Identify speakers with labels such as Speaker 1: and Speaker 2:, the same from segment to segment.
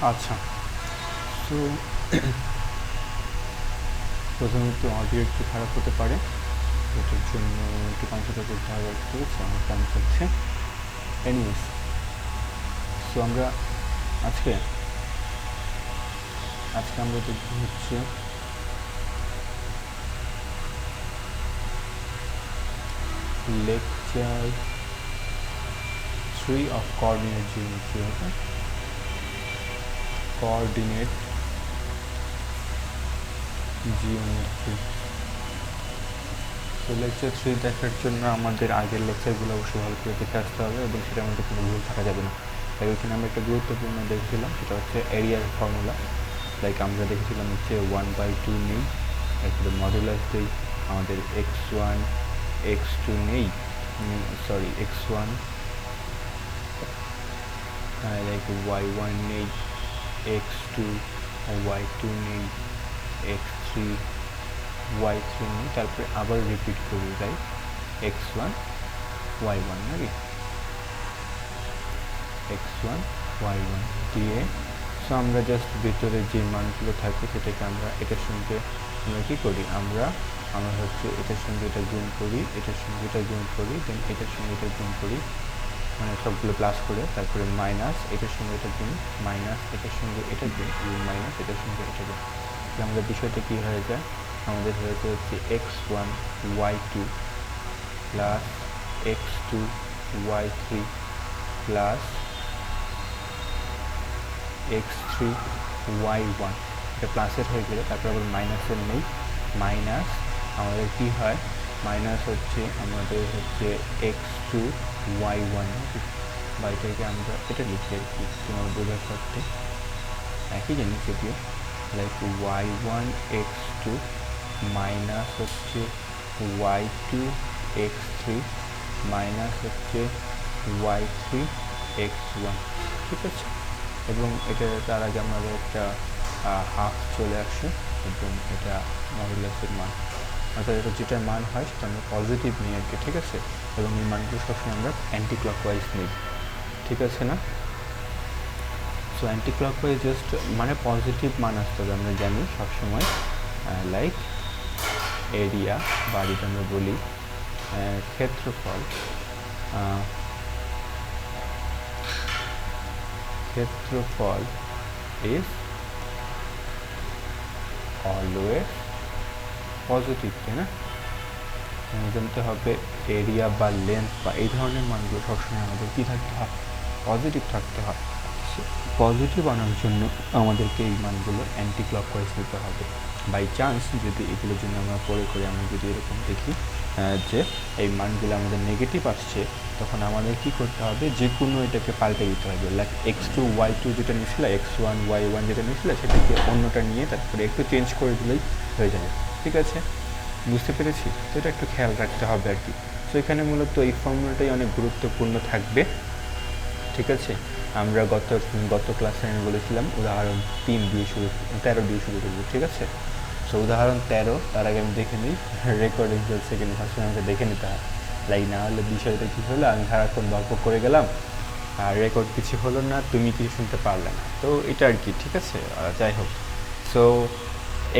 Speaker 1: আচ্ছা, সো প্রথমে একটু অডিও একটু খারাপ হতে পারে, এটার জন্য একটু কনসিডার করতে হবে। ঠিক আছে, আমার কাম চলছে। এনিওয়েজ, সো আমরা আজকে আমরা দেখব হচ্ছে lecture 3 of coordinate geometry. Okay, coordinate geometry. তো লেকচার 3 দেখার জন্য আমাদের আগের লেকচারগুলো অবশ্যই ভালো করে দেখে আসতে হবে এবং সেটার মধ্যে কোনো ভুল থাকা যাবে না। তাই ওইখানে আমরা একটা গুরুত্বপূর্ণ দেখেছিলাম, সেটা হচ্ছে এরিয়ার ফর্মুলা। লাইক আমরা দেখেছিলাম হচ্ছে 1/2 নেই, তারপরে মডুলাস দেই, আমাদের x1 x2 নেই, সরি x1 লাইক y1 নেই, x2 y2 নেই, x3 y3 নেই, তারপরে আবার রিপিট করি রাইট x1 y1 নাকি x1 y1 দিয়ে। সো আমরা জাস্ট ভিতরে যে মানগুলো থাকে সেটাকে আমরা এটার সঙ্গে আমরা কী করি, আমরা হচ্ছে এটার সঙ্গে এটা গুণ করি, এটার সঙ্গে এটা গুণ করি, দেন এটার সঙ্গে এটা গুণ করি, মানে সবগুলো প্লাস করে, তারপরে মাইনাস এটার সঙ্গে এটা গুণ, মাইনাস এটার সঙ্গে এটা গুণ এবং মাইনাস এটার সঙ্গে এটা গুণ। তাহলে আমাদের বিষয়টা কী হয়ে যায়, আমাদের হয়েছে হচ্ছে x1 y2 plus x2 y3 plus x3 y1। এটা প্লাসের হয়ে গেলে তারপর আবার মাইনাসের নেই, মাইনাস আমাদের কী হয়, মাইনাস হচ্ছে আমাদের হচ্ছে x2 y1, বা এটাকে আমরা এটা লিখি আর কি তোমার বোঝার করতে, একই জিনিস যদিও। লাইক y1 x2 মাইনাস হচ্ছে y2 x3 মাইনাস হচ্ছে y3 x1। ঠিক আছে, এবং এটা তার আগে আমাদের একটা হাফ চলে আসে এবং এটা মডুলাসের মান, অর্থাৎ এটা যেটার মান হয় সেটা আমরা পজিটিভ নিই আর কি। ঠিক আছে, এবং এই মানগুলো সবসময় আমরা অ্যান্টি ক্লকওয়াইজ নিই। ঠিক আছে না? সো অ্যান্টি ক্লকওয়াইজ জাস্ট মানে পজিটিভ মান আসতে হবে, আমরা জানি সবসময়। লাইক এরিয়া বা যেটা আমরা বলি ক্ষেত্রফল, ক্ষেত্রফল ইজ অলওয়েজ পজিটিভ, তাই না? জানতে হবে এরিয়া বা লেন্থ বা এই ধরনের মানগুলো সবসময় আমাদের কী থাকতে হয়, পজিটিভ থাকতে হয়। পজিটিভ আনার জন্য আমাদেরকে এই মানগুলো অ্যান্টি ক্লকওয়াইজ নিতে হবে। বাই চান্স যদি এগুলোর জন্য আমরা পরে করে আমরা যদি এরকম দেখি যে এই মানগুলো আমাদের নেগেটিভ আসছে, তখন আমাদের কী করতে হবে, যে কোনো এটাকে পাল্টে দিতে হবে। লাইক x2 y2 যেটা নিয়েছিল, x1 y1 যেটা নিয়েছিল সেটাকে অন্যটা নিয়ে তারপরে একটু চেঞ্জ করে দিলেই হয়ে যাবে। ঠিক আছে, বুঝতে পেরেছি? তো এটা একটু খেয়াল রাখতে হবে আর কি। তো এখানে মূলত এই ফর্মুলাটাই অনেক গুরুত্বপূর্ণ থাকবে। ঠিক আছে, আমরা গত ক্লাসে আমি বলেছিলাম উদাহরণ 13 দিয়ে শুরু করবো। ঠিক আছে, সো উদাহরণ 13, তার আগে আমি দেখে নিই রেকর্ডিং চলছে কিনা, সবসময় আমাকে দেখে নিতে হয়। লাইক না হলে বিষয়টা কী হলো, আমি সারাক্ষণ গল্প করে গেলাম আর রেকর্ড কিছু হলো না, তুমি কিছু শুনতে পারলে না, তো এটা আর কি। ঠিক আছে, যাই হোক। সো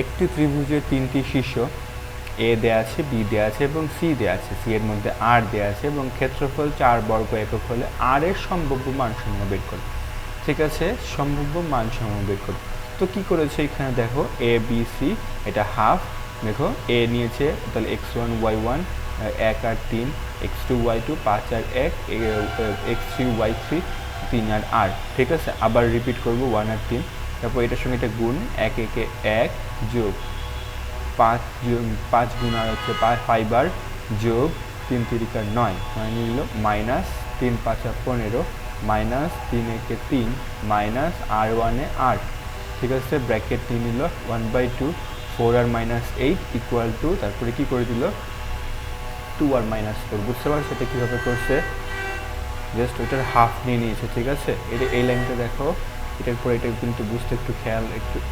Speaker 1: একটি ত্রিভুজের 3টি শীর্ষ এ দেওয়া আছে, বি দেওয়া আছে এবং সি দেওয়া আছে। সি এর মধ্যে আর দেওয়া আছে এবং ক্ষেত্রফল 4 বর্গ একক হলে আর এর সম্ভাব্য মানসমূহ বের করো। ঠিক আছে, সম্ভাব্য মানসমূহ বের করো। তো কী করেছে এখানে দেখো, এ বি সি, এটা হাফ। দেখো এ নিয়েছে, তাহলে x1 y1 1 আর 3, x2 y2 5 আর 1, x3 y3 3 আর 8। ঠিক আছে, আবার রিপিট করবো 1 আর 3, তারপর এটার সঙ্গে এটা গুণ, 1 একে 1 যোগ 5 গুণ আর হচ্ছে 5 আর যোগ 3 তিরিকা 9 নিল, মাইনাস 3 5 15 মাইনাস 3 একে 3 মাইনাস আর 1 এ 8। ঠিক আছে, ব্র্যাকেট নিয়ে নিল 1/2, 4 আর মাইনাস 8 ইকুয়াল টু, তারপরে কী করে দিল 2 আর মাইনাস 4। বুঝতে পারছো এটা কীভাবে করছে, জাস্ট ওইটার হাফ নিয়ে নিয়েছে। ঠিক আছে, এটা এই লাইনটা দেখো, এটার পরে এটা কিন্তু বুঝতে একটু খেয়াল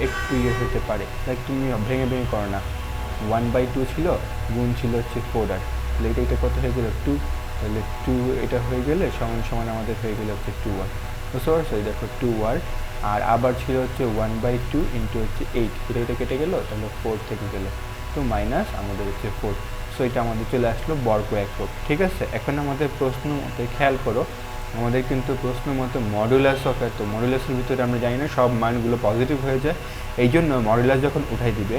Speaker 1: একটু ইয়ে হতে পারে, লাইক তুমি ভেঙে করো না। 1/2 ছিল, গুণ ছিল হচ্ছে 4 আর, তাহলে এটা কত হয়ে গেল 2, তাহলে 2 এটা হয়ে গেলে সমান সমান আমাদের হয়ে গেলে হচ্ছে 2 আর। বুঝতে পারছো, দেখো 2 আর, আর আবার ছিল হচ্ছে 1/2 ইন্টু হচ্ছে 8, এটা কেটে গেল, তাহলে 4 থেকে গেল, তো মাইনাস আমাদের হচ্ছে 4। সো এটা আমাদের চলে আসলো বর্গ একক। ঠিক আছে, এখন আমাদের প্রশ্ন মতে খেয়াল করো, আমাদের কিন্তু প্রশ্ন মতো মডুলাস অফ এত, মডুলাসের ভিতরে আমরা জানি না সব মানগুলো পজিটিভ হয়ে যায়, এই জন্য মডুলাস যখন উঠাই দিবে,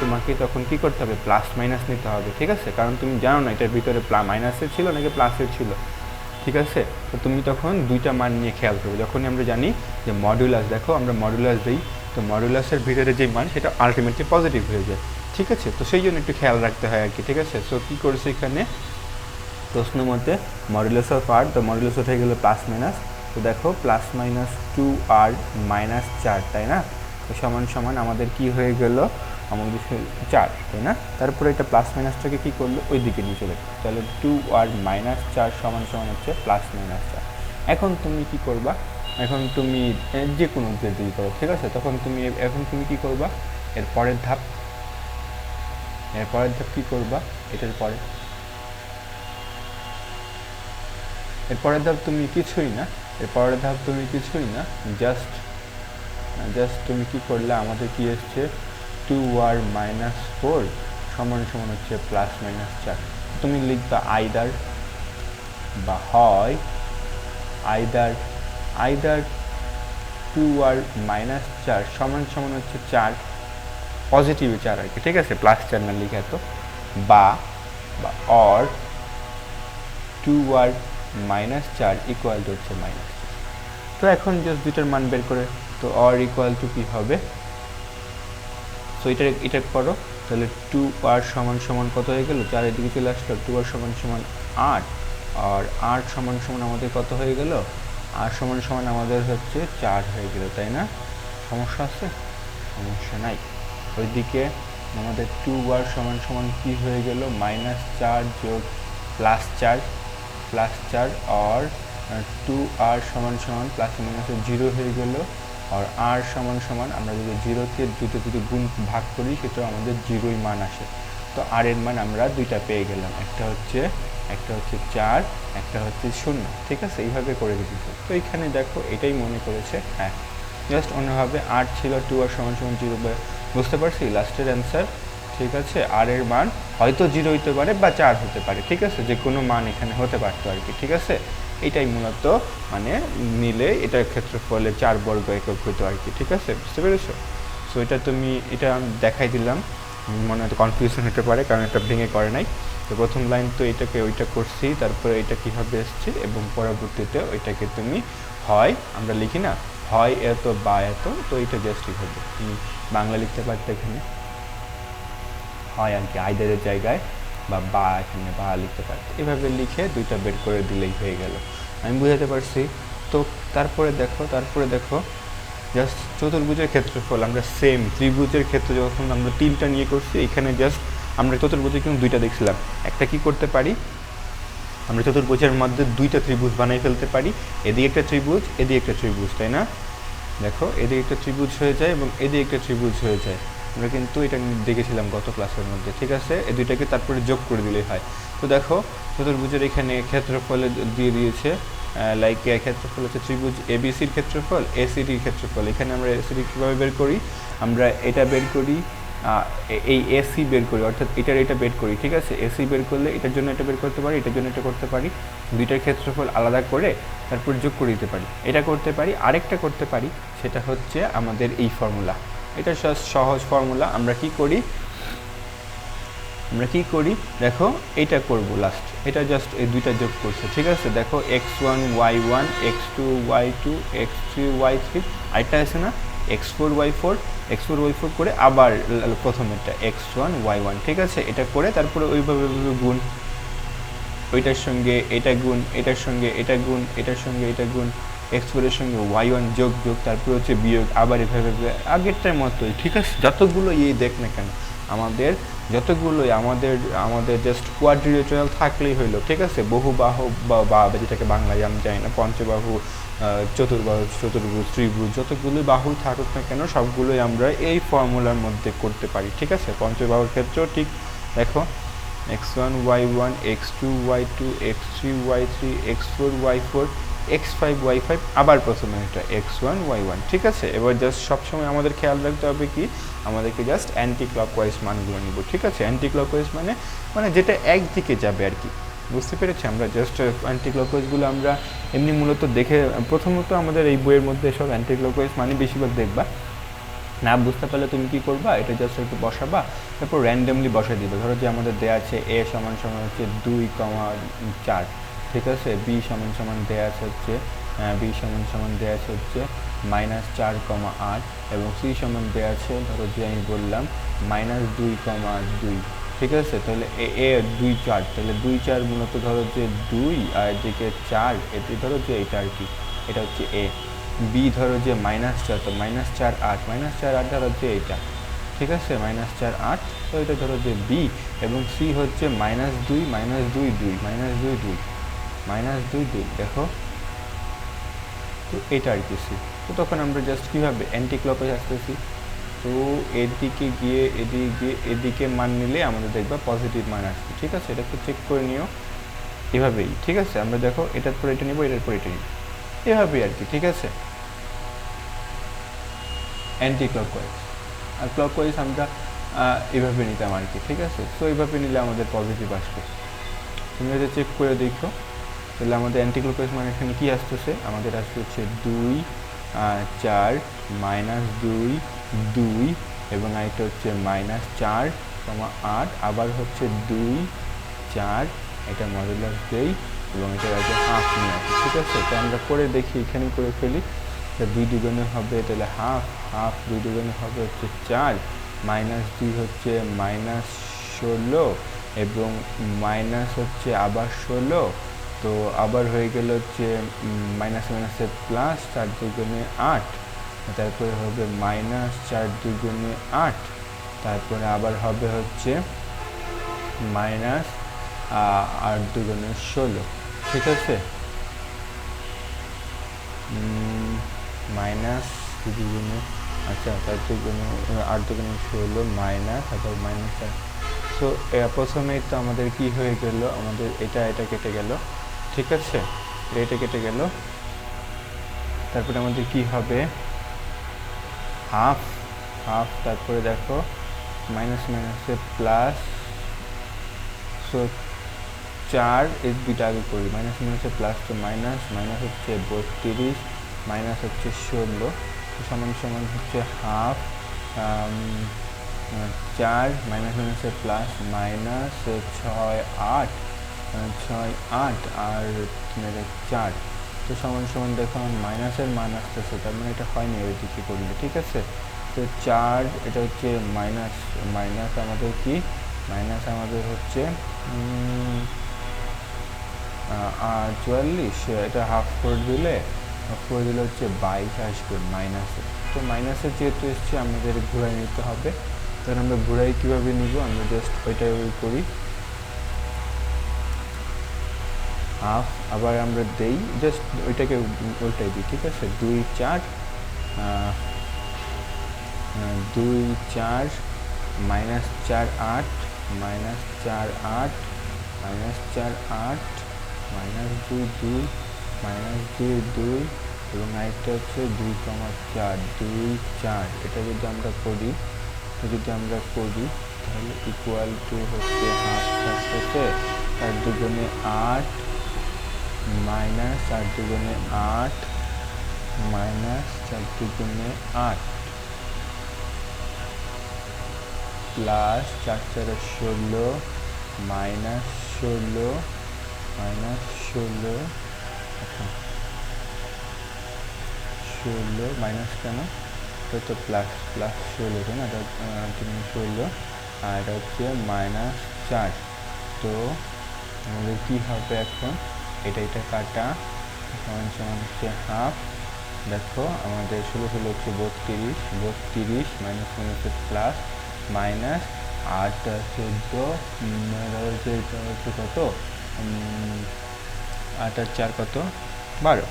Speaker 1: তোমাকে তখন কি করতে হবে, প্লাস মাইনাস নিতে হবে। ঠিক আছে, কারণ তুমি জানো না এটার ভিতরে মাইনাসের ছিল নাকি প্লাসের ছিল। ঠিক আছে, তো তুমি তখন দুইটা মান নিয়ে খেয়াল করবে। যখনই আমরা জানি যে মডুলাস, দেখো আমরা মডুলাস দিই, তো মডুলাসের ভিতরে যে মান সেটা আলটিমেটলি পজিটিভ হয়ে যায়। ঠিক আছে, তো সেই জন্য একটু খেয়াল রাখতে হয় আর কি। ঠিক আছে, সো কী করেছে এখানে প্রশ্ন মতে মডুলাস অফ আর, তো মডুলাস উঠে গেলো প্লাস মাইনাস, তো দেখো প্লাস মাইনাস 2r মাইনাস 4, তাই না, তো সমান সমান আমাদের কি হয়ে গেল, আমাদের 4, তাই না। তারপরে এটা প্লাস মাইনাসটাকে কী করলো, ওই দিকে নিয়ে চলে, তাহলে 2r মাইনাস 4 সমান সমান হচ্ছে প্লাস মাইনাস 4। এখন তুমি কি করবা, এখন তুমি যে কোনো যদি করো, ঠিক আছে, তখন তুমি কী করবা, এর পরের ধাপ কী করবা, এটার পরের ধাপ তুমি কিছুই না, জাস্ট তুমি কি করলে, আমাদের কি এসছে 2r মাইনাস 4 সমান সমান হচ্ছে প্লাস মাইনাস 4। তুমি লিখবা আইদার বা হয় আইদার 2r মাইনাস 4 সমান সমান হচ্ছে 4, পজিটিভ 4 আর কি। ঠিক আছে, প্লাস 4 না লিখে এত, বা or 2r minus 4 equal to হচ্ছে মাইনাস 4। তো এখন জাস্ট দুইটার মান বের করে, তো অর ইকুয়াল টু কী হবে, সো এটা করো, তাহলে 2r সমান সমান কত হয়ে গেল, 4 দিকে চলে আসলো, 2r সমান সমান 8, আর 8 সমান সমান আমাদের কত হয়ে গেল, আর সমান সমান আমাদের হচ্ছে 4 হয়ে গেল, তাই না। সমস্যা আছে, সমস্যা নাই। ওইদিকে আমাদের 2r সমান সমান কী হয়ে গেল, মাইনাস 4 যোগ প্লাস 4 আর 2r সমান সমান প্লাস মাইনাসে 0 হয়ে গেল, আর r সমান সমান আমরা যদি 0কে যদি গুণ ভাগ করি সেটা আমাদের 0ই মান আসে। তো r এর মান আমরা দুইটা পেয়ে গেলাম, একটা হচ্ছে 4, একটা হচ্ছে 0। ঠিক আছে, এইভাবে করে দিচ্ছি। তো এইখানে দেখো এটাই মনে করেছে, হ্যাঁ জাস্ট অন্যভাবে 8 ছিল 2r সমান সমান 0, বুঝতে পারছি লাস্টের অ্যান্সার। ঠিক আছে, আর এর মান হয়তো 0 হতে পারে বা 4 হতে পারে। ঠিক আছে, যে কোনো মান এখানে হতে পারতো আর কি। ঠিক আছে, এটাই মূলত মানে নিলে এটার ক্ষেত্রফলে 4 বর্গ একক হতো আর কি। ঠিক আছে, বুঝতে পেরেছো। সো এটা আমি দেখাই দিলাম, মনে হয়তো কনফিউশন হতে পারে কারণ এটা ভেঙে করে নাই। তো প্রথম লাইন তো এটাকে ওইটা করছি, তারপরে এটা কীভাবে এসছে, এবং পরবর্তীতে ওইটাকে তুমি হয় আমরা লিখি না, হয় এত বা এত, তো এটা জাস্ট হবে, তুমি বাংলা লিখতে পারতে এখানে হয় আর কি, আইদারের জায়গায় বা এখানে বা লিখতে পারতে, এভাবে লিখে দুইটা বের করে দিলেই হয়ে গেল। আমি বুঝাতে পারছি। তো তারপরে দেখো জাস্ট চতুর্ভুজের ক্ষেত্রফল আমরা সেম ত্রিভুজের ক্ষেত্রে যখন আমরা 3টা নিয়ে করছি, এখানে জাস্ট আমরা চতুর্ভুজে কিন্তু 2টা দেখছিলাম। একটা কি করতে পারি, আমরা চতুর্ভুজের মধ্যে 2টা ত্রিভুজ বানাই ফেলতে পারি, এদিকে একটা ত্রিভুজ, এদিকে একটা ত্রিভুজ, তাই না। দেখো এদিকে একটা ত্রিভুজ হয়ে যায় এবং এদিকে একটা ত্রিভুজ হয়ে যায়, আমরা কিন্তু এটা দেখেছিলাম গত ক্লাসের মধ্যে। ঠিক আছে, এই দুইটাকে তারপরে যোগ করে দিলেই হয়। তো দেখো চতুর্ভুজের এখানে ক্ষেত্রফলে দিয়ে দিয়েছে, লাইক ক্ষেত্রফল হচ্ছে ত্রিভুজ এবিসির ক্ষেত্রফল, এসিডির ক্ষেত্রফল। এখানে আমরা এসিডি কীভাবে বের করি, আমরা এটা বের করি, এই এসি বের করি, অর্থাৎ এটা বের করি। ঠিক আছে, এসি বের করলে এটার জন্য এটা বের করতে পারি, এটার জন্য এটা করতে পারি, দুইটার ক্ষেত্রফল আলাদা করে তারপর যোগ করে দিতে পারি। এটা করতে পারি, আরেকটা করতে পারি, সেটা হচ্ছে আমাদের এই ফর্মুলা। এটা সহজ ফর্মুলা। আমরা কি করি দেখো, এটা করব লাস্ট, এটা জাস্ট এই দুইটা যোগ করছে। ঠিক আছে, দেখো x1 y1 x2 y2 x3 y3, আরেকটা আছে না x4 y4 করে আবার প্রথমেরটা x1 y1। ঠিক আছে, এটা করে তারপরে ওইভাবে গুণ, ওইটার সঙ্গে এটা গুণ, এটার সঙ্গে এটা গুণ, এটার সঙ্গে এটা গুণ, x4 এর সঙ্গে y1 যোগ, তারপরে হচ্ছে বিয়োগ, আবার এভাবে আগেরটার মতোই। ঠিক আছে, যতগুলো দেখ না কেন আমাদের যতগুলোই আমাদের জাস্ট কোয়াড্রিলেটারাল থাকলেই হইলো। ঠিক আছে, বহুবাহু বা যেটাকে বাংলায় আমি জানি না, পঞ্চবাহু, চতুর্ভুজ, ত্রিভুজ, যতগুলোই বাহু থাকুক না কেন সবগুলোই আমরা এই ফর্মুলার মধ্যে করতে পারি। ঠিক আছে, পঞ্চবাহুর ক্ষেত্রেও ঠিক দেখো x1 y1 x2 y2 x3 y3 x4 y4 x5 y5 আবার প্রথমে এটা x1 y1, ঠিক আছে। এবার জাস্ট সবসময় আমাদের খেয়াল রাখতে হবে কি, আমাদেরকে জাস্ট অ্যান্টি ক্লকওয়াইজ মানগুলো নিব, ঠিক আছে। অ্যান্টি ক্লকওয়াইজ মানে যেটা একদিকে যাবে আর কি, বুঝতে পেরেছি। আমরা জাস্ট অ্যান্টি ক্লকওয়াইজগুলো আমরা এমনি মূলত দেখে, প্রথমত আমাদের এই বইয়ের মধ্যে সব অ্যান্টি ক্লকওয়াইজ মানে বেশিরভাগ দেখবা, না বুঝতে পারলে তুমি কি করবা, এটা জাস্ট একটু বসাবা, তারপর র্যান্ডমলি বসাই দিবে। ধরো যে আমাদের দেওয়া আছে a সমান সমান হচ্ছে 2,4, ঠিক আছে। b সমান সমান দেওয়া আছে হচ্ছে b সমান সমান দেওয়া আছে হচ্ছে -4,8 এবং c সমান দেওয়া আছে ধরো যে আমি বললাম -2,2, ঠিক আছে। তাহলে এ 2,4, তাহলে 2,4 মূলত ধরো যে 2 আর এদিকে 4, এটি ধরো যে এটা আর কি, এটা হচ্ছে এ। বি ধরো যে -4, তো -4,8 ধরো যে এইটা, ঠিক আছে, -4,8, তো এটা ধরো যে বি। এবং সি হচ্ছে -2,2, দেখো, তো এটা আর কি সি। তো তখন আমরা জাস্ট কীভাবে অ্যান্টি ক্লকওয়াইজ আসতেছি, তো এদিকে গিয়ে এদিকে মান নিলে আমাদের দেখবা পজিটিভ মান আসবে, ঠিক আছে। এটা একটু চেক করে নিও এভাবেই, ঠিক আছে। আমরা দেখো এটার পর এটা নিব, এটার পর এটা নিব, এভাবেই আর কি, ঠিক আছে। অ্যান্টি ক্লকওয়াইজ আর ক্লকওয়াইজ আমরা এভাবে নিতাম আর কি, ঠিক আছে। তো এইভাবে নিলে আমাদের পজিটিভ আসবে। তুমি এটা চেক করে দেখো, তাহলে আমাদের অ্যান্টি ক্লকওয়াইজ মানে এখানে কী আসতেছে, আমাদের আসতে হচ্ছে 2, 4, -2, 2 এবং এটা হচ্ছে -4,8, আবার হচ্ছে 2, 4, এটা মডুলাস দেই এবং এটা আছে হাফ নিয়ে আসি, ঠিক আছে। তো আমরা করে দেখি, এখানে করে ফেলি। 2 দুগুণে হবে তাহলে হাফ 2 দুগুণে হবে হচ্ছে 4, -2 হচ্ছে -16 এবং মাইনাস হচ্ছে আবার 16, তো আবার হয়ে গেল হচ্ছে মাইনাসে প্লাস, 4 দুগুণে 8, তারপরে হবে -4 দুগুণে 8, তারপরে আবার হবে হচ্ছে -8 দুগুণে 16, ঠিক আছে। মাইনাস দুগুণে, আচ্ছা 4 দুগুণে 8 দুগুণে 16 মাইনাস, আবার -4। সো প্রথমেই তো আমাদের কি হয়ে গেল, আমাদের এটা কেটে গেল, ঠিক আছে, এটা কেটে গেল। তারপরে আমাদের কি হবে, হাফ, তারপরে দেখো মাইনাসে প্লাস, সো 4 এই দুইটা আগে করি, মাইনাসে প্লাস, তো মাইনাস হচ্ছে 32, মাইনাস হচ্ছে 16, সমান সমান হচ্ছে হাফ, 4 মাইনাসে প্লাস, -6, 8 আর 4, তো সমান সমান দেখো মাইনাসের মান আসতেছে, তার মানে এটা হয়নি ওইদিকে করলে, ঠিক আছে। তো 4, এটা হচ্ছে মাইনাস আমাদের কি, আমাদের হচ্ছে 44, এটা হাফ করে দিলে হচ্ছে 22 আসবে মাইনাসে। তো মাইনাসে যেহেতু এসছে আমাদের ঘুরাই নিতে হবে, তাহলে আমরা ঘুরাই কীভাবে নিব, আমরা জাস্ট ওইটাই করি, হাফ, আবার আমরা দেই জাস্ট ওইটাকে ওইটাই দিই, ঠিক আছে। 2, 4, -4, -4, 8, -4, 8, -2, 2, -2, 2 এবং আরেকটা হচ্ছে 2,4, 2, 4, এটা যদি আমরা করি, তাহলে ইকুয়াল টু হচ্ছে হাফ থাকতেছে 4 দুগুণে 8, মাইনাস 4 দুগুণে 8, -4 দুগুণে 8 প্লাস 4 4 16, -16, আচ্ছা 16 মাইনাস কেন, এটা তো প্লাস 16, তাই না, এটা 16 আর এটা হচ্ছে -4। তো আমাদের কী হবে এখন, এটা কাটা, সমান হচ্ছে হাফ, দেখো আমাদের 16 হচ্ছে 32, মাইনাসে প্লাস, মাইনাস 8 14, এটা হচ্ছে কত, 8 আর 4 কত, 12,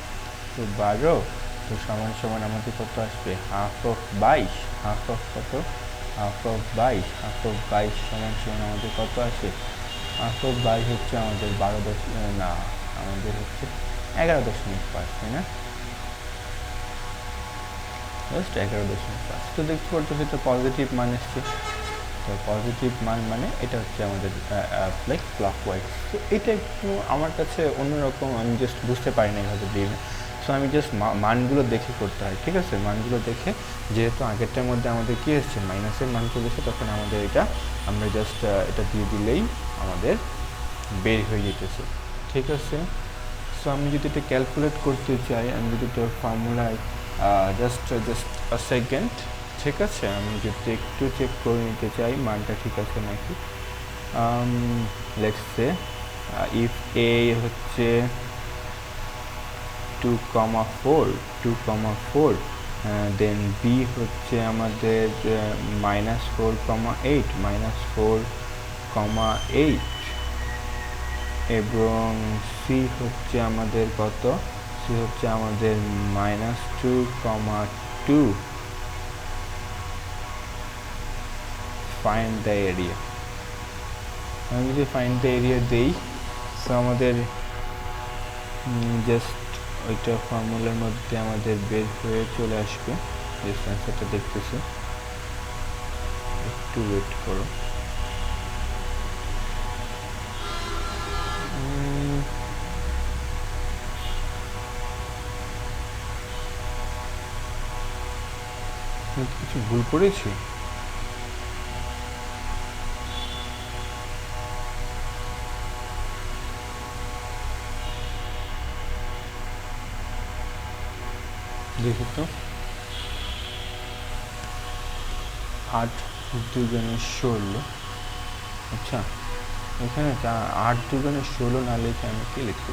Speaker 1: তো 12, তো সমান আমাদের কত আসবে, হাফ অফ 22, হাফ অফ 22, সমান আমাদের কত আসে, হাফ অফ 22 হচ্ছে আমাদের 12 না, আমাদের হচ্ছে 11.5, তাই না? জাস্ট 11.5। তো দেখতে পাচ্ছ সেটা পজিটিভ মান এসছে। তো পজিটিভ মান মানে এটা হচ্ছে আমাদের লাইক ক্লকওয়াইজ। তো এটা একটু আমার কাছে অন্যরকম, আমি জাস্ট বুঝতে পারি না এইভাবে দিয়ে। সো আমি জাস্ট মানগুলো দেখে করতে হয়, ঠিক আছে? মানগুলো দেখে, যেহেতু আগেরটার মধ্যে আমাদের কী এসছে, মাইনাসের মান চলে এসে, তখন আমাদের এটা আমরা জাস্ট এটা দিয়ে দিলেই আমাদের বের হয়ে যেতেছে, ঠিক আছে? সো আমি যদি এটা ক্যালকুলেট করতে চাই, আমি যদি তোর ফর্মুলায় জাস্ট আ সেকেন্ড, ঠিক আছে? আমি যদি একটু চেক করে নিতে চাই মানটা ঠিক আছে নাকি। লেটস সে ইফ এ হচ্ছে 2,4 দেন বি হচ্ছে আমাদের -4,8 এবং সি হচ্ছে আমাদের কত? সি হচ্ছে আমাদের -2,2। Find the area. আমি যদি ফাইন্ড দ্য এরিয়া দেই, সো আমাদের জাস্ট ওইটা ফর্মুলার মধ্যে আমাদের বের হয়ে চলে আসবে। জাস্ট অ্যান্সারটা দেখতেছি, একটু ওয়েট করো। কিছু ভুল করেছি? দেখি তো। 8 2 16। আচ্ছা, এখানে 8 2 16 না লিখে আমি কি লিখছি?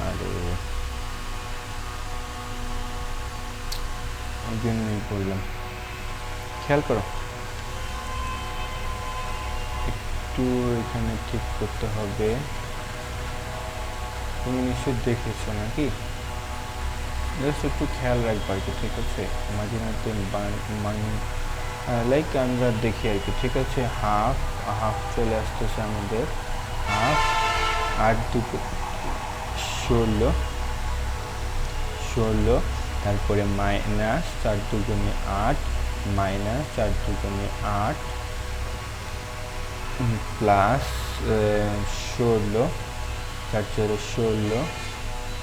Speaker 1: আরে ওই জন্যই করলাম। খেয়াল করো, একটু এখানে ঠিক করতে হবে। তুমি নিশ্চয় দেখেছো নাকি? জাস্ট একটু খেয়াল রাখবো আর কি, ঠিক আছে? মাঝে মধ্যে লাইক আমরা দেখি আর কি, ঠিক আছে? হাফ চলে আসতেছে আমাদের, হাফ 8 2 16, তারপরে minus 4 2 8, minus 4 2 8, plus 16, 4 16,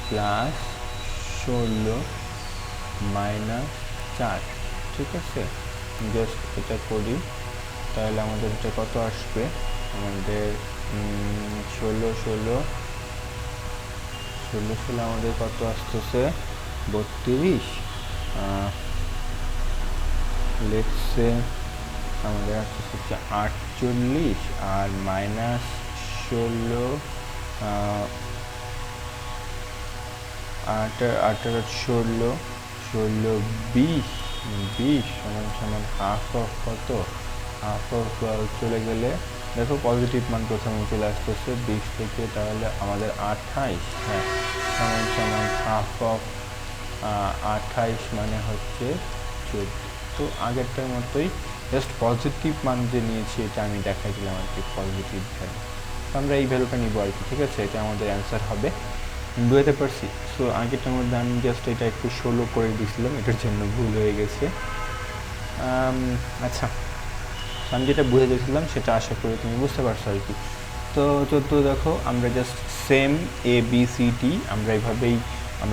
Speaker 1: plus 16 minus 4, ঠিক আছে? জাস্ট এটা করি, তাহলে আমাদের এটা কত আসবে? আমাদের 16 আমাদের কত আসতেছে? 32। লেটস সে আমাদের আসতেছে হচ্ছে 48, আর মাইনাস 16 8 16 20 সমান হাফ অফ কত? হাফ অফ 12 চলে গেলে দেখো পজিটিভ মান প্রথমে চলে আসতেছে 20 থেকে, তাহলে আমাদের 28, হ্যাঁ, সমান হাফ অফ 28 মানে হচ্ছে 14। তো আগেরটার মতোই জাস্ট পজিটিভ মান যে নিয়েছি এটা আমি দেখাই দিলাম আর কি, পজিটিভ ভ্যালু। তো আমরা এই ভ্যালুটা নিব আর কি, ঠিক আছে? এটা আমাদের অ্যান্সার হবে। বুঝতে পারছি? সো আগেরটার মধ্যে আমি জাস্ট এটা একটু 16 করে দিয়েছিলাম, এটার জন্য ভুল হয়ে গেছে। আচ্ছা, আমি যেটা বুঝে গেছিলাম সেটা আশা করি তুমি বুঝতে পারছো আর কি। তো দেখো, আমরা জাস্ট সেম ABCD আমরা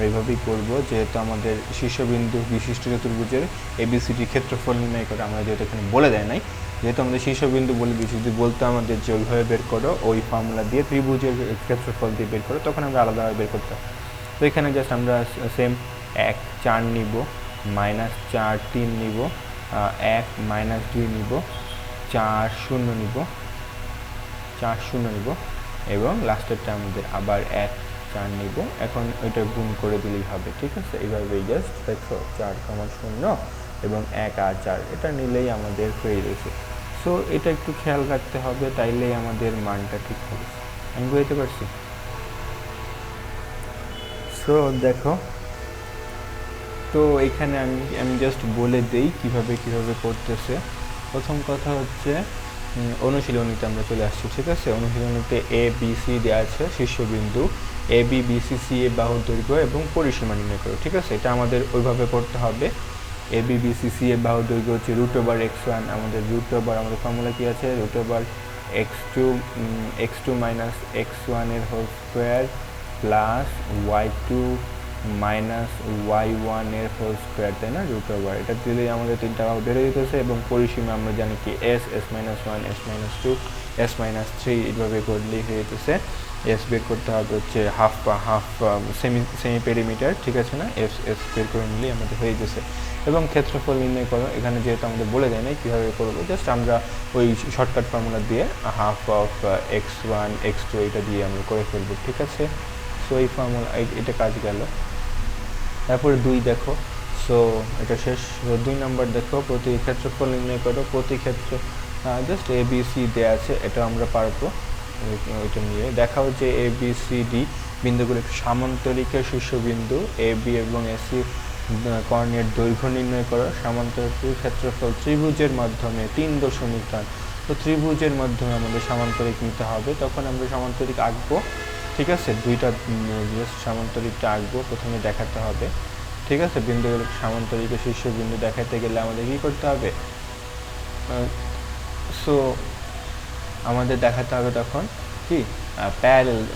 Speaker 1: এইভাবেই করব, যেহেতু আমাদের শীর্ষবিন্দু বিশিষ্ট চতুর্ভুজের ABCD ক্ষেত্রফল নির্ণয় করে আমরা যেহেতু এখানে বলে দেয় নাই, যেহেতু আমাদের শীর্ষবিন্দু বলে দিয়েছি, যদি বলতে আমাদের যে ওইভাবে বের করো, ওই ফর্মুলা দিয়ে ত্রিভুজের ক্ষেত্রফল দিয়ে বের করো, তখন আমরা আলাদাভাবে বের করতাম। তো এখানে জাস্ট আমরা সেম 1 4 নিব, মাইনাস 4 3 নিব, 1 মাইনাস 2 নিব, 4 0 নিব, 4 0 নিব, এবং লাস্টেরটা আমাদের আবার 1 4 নিব। এখন ওইটা গুণ করে দিলেই হবে, ঠিক আছে? এইভাবেই জাস্ট দেখো 4 0 এবং 1 আর 4 এটা নিলেই আমাদের হয়ে গেছে। সো এটা একটু খেয়াল রাখতে হবে, তাইলেই আমাদের মানটা ঠিক হবে। আমি বুঝতে পারছি? সো দেখো, তো এখানে আমি জাস্ট বলে দেই কিভাবে করতেছে। প্রথম কথা হচ্ছে অনুশীলনীতে আমরা চলে আসছি, ঠিক আছে? অনুশীলনীতে ABC দেওয়া আছে শীর্ষবিন্দু, এ বি বিসি সি এ বাহুর দৈর্ঘ্য এবং পরিসীমা নির্ণয় করো। ঠিক আছে, এটা আমাদের ওইভাবে করতে হবে। এ বি বিসি সি এ বাহুর দৈর্ঘ্য হচ্ছে √x1, আমাদের আমাদের ফর্মুলা কি আছে, √x2 মাইনাস x1 এর whole square plus y2 minus y1 এর হোল স্কোয়ার, তাই না, √, এটা দিলেই আমাদের তিনটা বাহু বেড়ে যেতেছে। এবং পরিসীমা আমরা জানি কি s -1 s-2 s-3 এইভাবে করলেই হয়ে যেতেছে। এস বের করতে হবে হচ্ছে হাফ সেমি পেরিমিটার, ঠিক আছে না, এস বের করে নিলেই আমাদের হয়ে গেছে। এবং ক্ষেত্রফল নির্ণয় করো, এখানে যেহেতু আমাদের বলে দেয় না কীভাবে করবো, জাস্ট আমরা ওই শর্টকাট ফর্মুলা দিয়ে হাফ অফ x1 x2 এটা দিয়ে আমরা করে ফেলবো। ঠিক আছে, সো এই ফর্মুলা এটা কাজ গেল। তারপরে 2 দেখো, সো এটা শেষ। 2 নম্বর দেখো, প্রতি ক্ষেত্রফল নির্ণয় করো। প্রতি ক্ষেত্র জাস্ট এ বি সি দেওয়া আছে, এটা আমরা পারবো। ওইটা নিয়ে দেখাও যে এ বি সি ডি বিন্দুগুলো একটি সামান্তরিকের শীর্ষবিন্দু এ বি এবং এসি কর্ণের দৈর্ঘ্য নির্ণয় করো। সামান্তরিকের ক্ষেত্রফল ত্রিভুজের মাধ্যমে 3 দশমিক টান। তো ত্রিভুজের মাধ্যমে আমাদের সামান্তরিক নিতে হবে, তখন আমরা সামান্তরিক আঁকবো। ঠিক আছে, দুইটা সামান্তরিকটা আঁকবো, প্রথমে দেখাতে হবে। ঠিক আছে, বিন্দুগুলো সামান্তরিকের শীর্ষবিন্দু দেখাতে গেলে আমাদের কী করতে হবে, সো আমাদের দেখাতে হবে তখন কি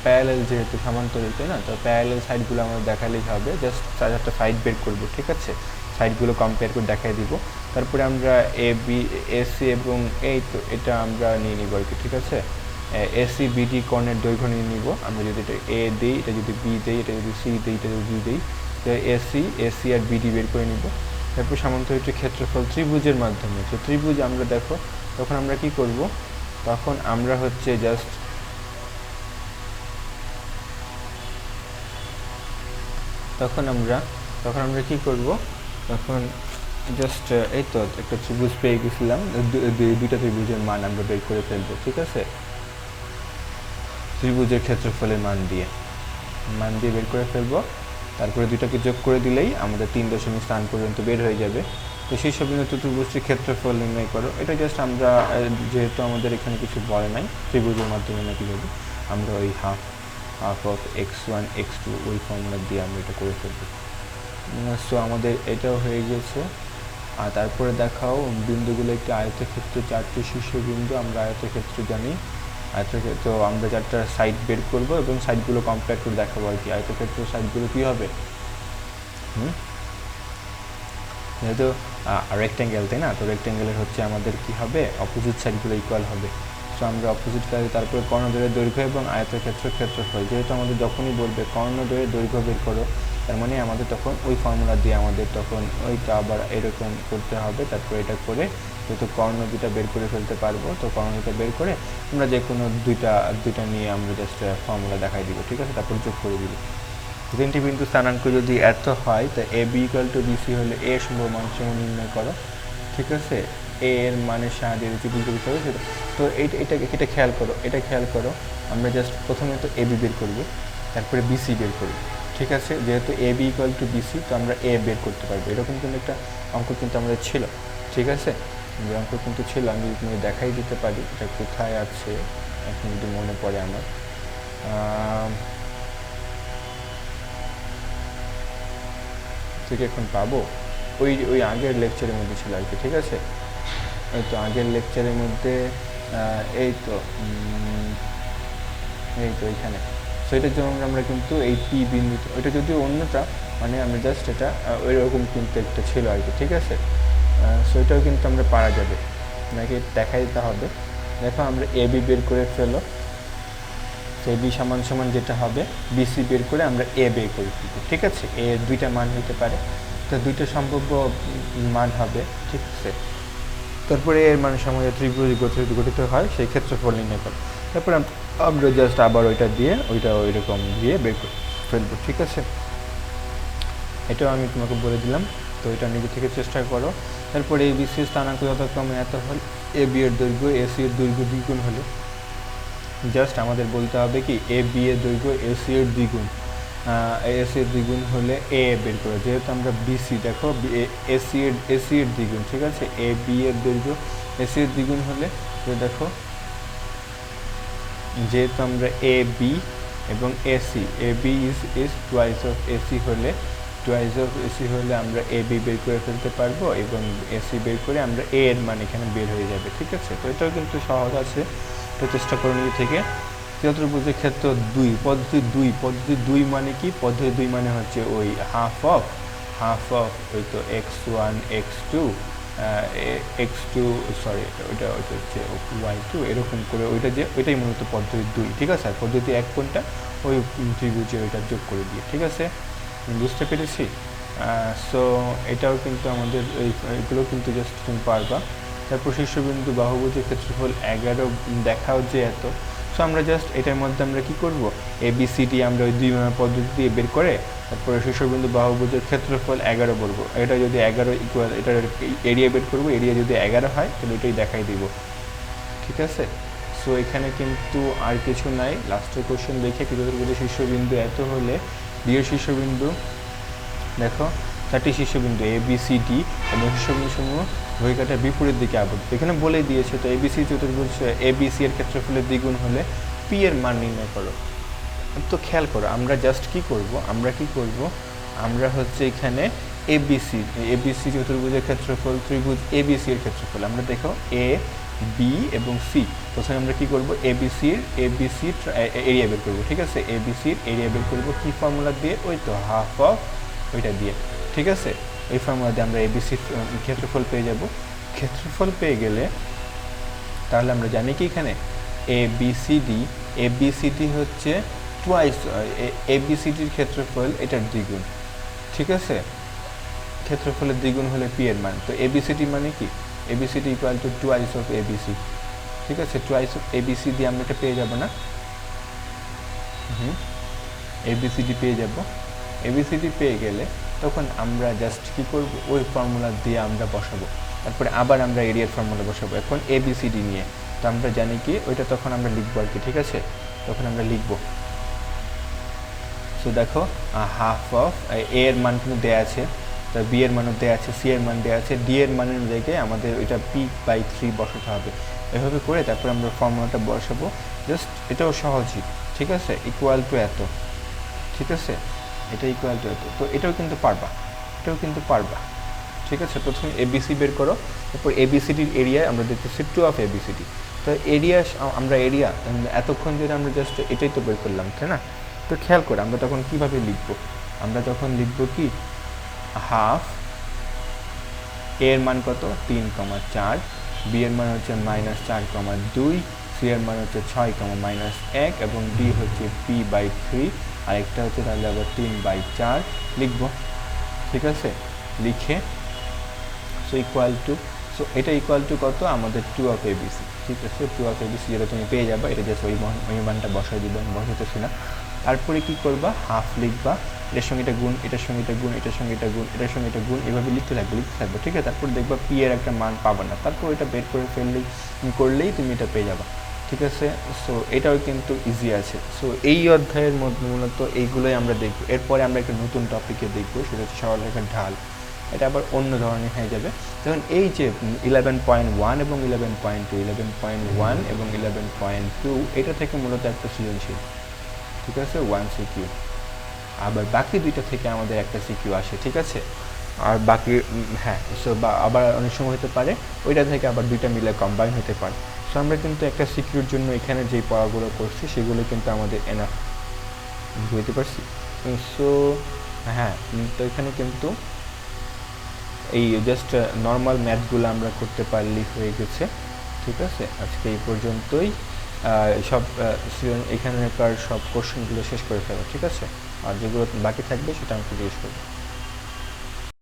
Speaker 1: প্যারালেল যেহেতু সামান্তরিক, তাই না, তো প্যারালেল সাইডগুলো আমাদের দেখালেই হবে। জাস্ট 4-4টা সাইড বের করবো। ঠিক আছে, সাইডগুলো কম্পেয়ার করে দেখাই দিব। তারপরে আমরা এ বি এসি এবং এই তো এটা আমরা নিয়ে নিব আর কি। ঠিক আছে, এসি বিডি কর্ণের দৈর্ঘ্য নিয়ে নিব। আমরা যদি এটা এ দিই, এটা যদি বি দিই, এটা যদি সি দিই, এটা যদি বি দিই, তো এসি আর বিডি বের করে নিব। তারপর সামান্তরিকের ক্ষেত্রফল ত্রিভুজের মাধ্যমে। তো ত্রিভুজ আমরা দেখো, তখন আমরা কি করব, তখন আমরা হচ্ছে জাস্ট তখন আমরা কি করব, তখন জাস্ট এই তো একটা ত্রিভুজ পেয়ে গেছিলাম, দুইটা ত্রিভুজের মান আমরা বের করে ফেলবো। ঠিক আছে, ত্রিভুজের ক্ষেত্রফলের মান দিয়ে বের করে ফেলবো। তারপরে দুইটাকে যোগ করে দিলেই আমাদের 3 দশমিক স্থান পর্যন্ত বের হয়ে যাবে। তো শীর্ষবিন্দু ত্রিভুজটির ক্ষেত্রফল নির্ণয় করো। এটা জাস্ট আমরা যেহেতু আমাদের এখানে কিছু বলে নাই ত্রিভুজের মাধ্যমে না কীভাবে, আমরা ওই হাফ অফ x1 x2 ওই ফর্মুলা দিয়ে আমরা এটা করে ফেলবো। সো আমাদের এটাও হয়ে গেছে। আর তারপরে দেখাও বিন্দুগুলো একটি আয়তক্ষেত্র, 4টি শীর্ষবিন্দু আমরা আয়তক্ষেত্র জানি। তো আমরা 4টা সাইড বের করবো এবং সাইডগুলো কম্পেয়ার করে দেখাবো আর কি। আয়তক্ষেত্র সাইডগুলো কী হবে, যেহেতু রেক্ট্যাঙ্গেল, তাই না, তো রেক্ট্যাঙ্গেলের হচ্ছে আমাদের কি হবে, অপোজিট সাইডগুলো ইকুয়াল হবে। সো আমরা অপোজিট সাইড, তারপরে কর্ণদ্বয়ের দৈর্ঘ্য এবং আয়তক্ষেত্রের ক্ষেত্রফল। যেহেতু আমাদের যখনই বলবে কর্ণদ্বয়ের দৈর্ঘ্য বের করো, তার মানে আমাদের তখন ওই ফর্মুলা দিয়ে আমাদের তখন ওইটা আবার এরকম করতে হবে। তারপরে এটা করে যেহেতু কর্ণ দুটা বের করে ফেলতে পারবো, তো কর্ণ দুটা বের করে আমরা যে কোনো দুইটা নিয়ে আমরা জাস্ট ফর্মুলা দেখাই দিব। ঠিক আছে, তারপর যোগ করে দিব। তিনটি বিন্দু স্থানাঙ্ক যদি এত হয়, তো A B equal to BC হলে এ সম্ভব মান সমূহ নির্ণয় করো। ঠিক আছে, এ এর মানের সাহায্যে ত্রিভুজ হবে সেটা। তো এটা খেয়াল করো, আমরা জাস্ট প্রথমে তো এ বি বের করবো, তারপরে বিসি বের করবো। ঠিক আছে, যেহেতু A B equal to BC, তো আমরা এ বের করতে পারবো। এরকম কিন্তু একটা অঙ্ক কিন্তু আমাদের ছিল। ঠিক আছে, যে অঙ্ক কিন্তু ছিল, আমি যদি তুমি দেখাই দিতে পারি এটা কোথায় আছে এখন যদি মনে পড়ে আমার। থেকে এখন পাবো, ওই আগের লেকচারের মধ্যে ছিল আর কি। ঠিক আছে, এই তো আগের লেকচারের মধ্যে এই তো এইখানে। সো এটার জন্য আমরা কিন্তু এই পি বিন্দুতে, ওইটা যদিও অন্যটা, মানে আমরা জাস্ট এটা ওই রকম কিন্তু একটা ছিল আর কি। ঠিক আছে, সো এটাও কিন্তু আমরা পারা যাবে, নাকি দেখাই দিতে হবে। দেখো আমরা এ বি বের করে ফেলো, এ বি সমান সমান যেটা হবে বিসি বের করে আমরা এ বের করে ফেলবো। ঠিক আছে, এ দুইটা মান হতে পারে, তো দুইটা সম্ভাব্য মান হবে। ঠিক আছে, তারপরে এর মানে সময় ত্রিভুজ গঠিত হয় সেই ক্ষেত্রফল নির্ণয় করো। তারপরে আমরা জাস্ট আবার ওইটা দিয়ে ওইরকম দিয়ে বের করে ফেলবো। ঠিক আছে, এটাও আমি তোমাকে বলে দিলাম, তো এটা নিজে থেকে চেষ্টা করো। তারপরে এ বিসি স্থানাঙ্ক যথাক্রমে এত হল, এ বি এর দৈর্ঘ্য এসি এর দৈর্ঘ্য দ্বিগুণ হলে জাস্ট আমাদের বলতে হবে কি এ বি এর দৈর্ঘ্য এসি এর দ্বিগুণ, এসি এর দ্বিগুণ হলে এ বের করো। যেহেতু আমরা বিসি দেখো এসি এর দ্বিগুণ, ঠিক আছে, এ বি এর দৈর্ঘ্য এসি এর দ্বিগুণ হলে, তো দেখো যেহেতু আমরা এ বি এবং AC AB is twice of AC হলে আমরা এ বি বের করে ফেলতে পারবো এবং এসি বের করে আমরা এ এর মান এখানে বের হয়ে যাবে, ঠিক আছে। তো এটাও কিন্তু সহজ আছে, তো চেষ্টা করে নিজে থেকে। চতুর্ভুজের ক্ষেত্র পদ্ধতি দুই মানে কি? পদ্ধতি দুই মানে হচ্ছে ওই হাফ অফ ওই তো x1 x2 x2 সরি ওইটা হচ্ছে y2 এরকম করে ওইটাই মূলত পদ্ধতি দুই, ঠিক আছে। আর পদ্ধতি এক কোনটা? ওই ত্রিভুজে ওইটা যোগ করে দিয়ে, ঠিক আছে, বুঝতে পেরেছি। সো এটাও কিন্তু আমাদের এইগুলো কিন্তু জাস্ট তুমি পারবা। তারপর শীর্ষবিন্দু বাহুভুজের ক্ষেত্রফল 11 দেখাও যে এত। সো আমরা জাস্ট এটার মধ্যে আমরা কি করব, ABCD আমরা ওই দুই পদ্ধতি দিয়ে বের করে তারপরে শীর্ষবিন্দু বাহুভুজের ক্ষেত্রফল 11 বলবো। এটা যদি 11 ইকুয়াল, এটার এরিয়া বের করবো, এরিয়া যদি 11 হয় তাহলে এটাই দেখাই দিব, ঠিক আছে। সো এখানে কিন্তু আর কিছু নাই। লাস্টের কোশ্চেন দেখে চতুর্ভুজের শীর্ষবিন্দু এত হলে দ্বিতীয় শীর্ষবিন্দু দেখো 4টি শীর্ষবিন্দু ABCD এবং শীর্ষবিন্দুসমূহ ঘড়িকাঁটার বিপরীত দিকে আবদ্ধ। এখানে বলে দিয়েছে তো ABC চতুর্ভুজ ABC এর ক্ষেত্রফলের দ্বিগুণ হলে P এর মান নির্ণয় করো। তো খেয়াল করো আমরা জাস্ট কি করব, আমরা হচ্ছে এখানে ABC চতুর্ভুজের ক্ষেত্রফল ত্রিভুজ ABC এর ক্ষেত্রফল আমরা দেখো A B এবং C। প্রথমে আমরা কি করব, ABC এরিয়া বের করব, ঠিক আছে। ABC এরিয়া বের করব কি ফর্মুলা দিয়ে? ওই তো হাফ অফ ওইটা দিয়ে, ঠিক আছে। এই ফর্মুলা দিয়ে আমরা ABC ক্ষেত্রফল পেয়ে যাব। ক্ষেত্রফল পেয়ে গেলে তাহলে আমরা জানি কি এখানে ABCD হচ্ছে টুয়াইস ABCDর ক্ষেত্রফল এটার দ্বিগুণ, ঠিক আছে। ক্ষেত্রফলের দ্বিগুণ হলে P এর মান। তো ABCD মানে কি? ABCD equal to twice of ABC, ঠিক আছে। টুয়াইস অফ ABC দিয়ে আমরা এটা পেয়ে যাব না? ABCD পেয়ে যাব। ABCD পেয়ে গেলে তখন আমরা জাস্ট কি করব, ওই ফর্মুলা দিয়ে আমরা বসাবো। তারপরে আবার আমরা এরিয়ার ফর্মুলা বসাবো এখন ABCD নিয়ে। তো আমরা জানি কি ওইটা তখন আমরা লিখবো আর কি, ঠিক আছে। তখন আমরা লিখবো, সো দেখো হাফ অফ A এর মান কিন্তু দেওয়া আছে, তো B এর মানও দেওয়া আছে, C এর মান দেওয়া আছে, D এর মানের জায়গায় আমাদের ওইটা P/3 বসাতে হবে। এভাবে করে তারপরে আমরা ফর্মুলাটা বসাবো। জাস্ট এটাও সহজই, ঠিক আছে। ইকুয়াল টু এত, ঠিক আছে, এটা ইকুয়াল টু এত। তো এটাও কিন্তু পারবা, ঠিক আছে। প্রথমে ABC বের করো, তারপর ABCDর এরিয়া আমরা দেখতেছি 2 অফ ABCD। তো আমরা এরিয়া এতক্ষণ ধরে আমরা জাস্ট এটাই তো বের করলাম, তাই না। তো খেয়াল করে আমরা তখন কিভাবে লিখবো, আমরা তখন লিখবো কি হাফ A এর মান কত 3,4, B এর মান হচ্ছে -4,2, C এর মান হচ্ছে 6,-1 এবং D হচ্ছে P/3, আরেকটা হচ্ছে তাহলে আবার 3/4 লিখবো, ঠিক আছে। লিখে সো এটা ইকুয়াল টু কত আমাদের 2 অফ ABC, ঠিক আছে। 2 অফ ABC যেটা তুমি পেয়ে যাবা, এটা জাস্ট ওই মানটা বসাই দিবা, বসাইতেছি না। তারপরে কি করবা, হাফ লিখবা, এটার সঙ্গে এটা গুণ, এটার সঙ্গে এটা গুণ, এটার সঙ্গে এটা গুণ, এটার সঙ্গে এটা গুণ, এভাবে লিখতে থাকবে, ঠিক আছে। তারপর দেখবা P এর একটা মান পাবা না, তারপর এটা বের করে করলেই তুমি এটা পেয়ে যাবা, ঠিক আছে। সো এটাও কিন্তু ইজি আছে। সো এই অধ্যায়ের মধ্যে মূলত এইগুলোই আমরা দেখব। এরপরে আমরা একটা নতুন টপিকে দেখবো, সেটা হচ্ছে সরলরেখার ঢাল। এটা আবার অন্য ধরনের হয়ে যাবে। তখন এই যে 11.1 এবং 11.1 এবং 11.2 এটা থেকে মূলত একটা সৃজনশীল, ঠিক আছে, 1 সিকিউ। আবার বাকি দুইটা থেকে আমাদের একটা সিকিউ আসে, ঠিক আছে। আর বাকি সো আবার অনেক সময় হতে পারে ওইটা থেকে আবার দুইটা মিলে কম্বাইন হতে পারে। সো আমরা কিন্তু একটা সিকিউর জন্য এখানে যেই পড়াগুলো করছি সেগুলো কিন্তু আমাদের এনাফ, বুঝতে পারছি। সো তো এখানে কিন্তু এই জাস্ট নর্মাল ম্যাথগুলো আমরা করতে পারলেই হয়ে গেছে, ঠিক আছে। আজকে এই পর্যন্তই। সব এখানকার সব কোশ্চেনগুলো শেষ করে ফেলো, ঠিক আছে। আর যেগুলো বাকি থাকবে সেটা আমাকে জিজ্ঞেস করবো।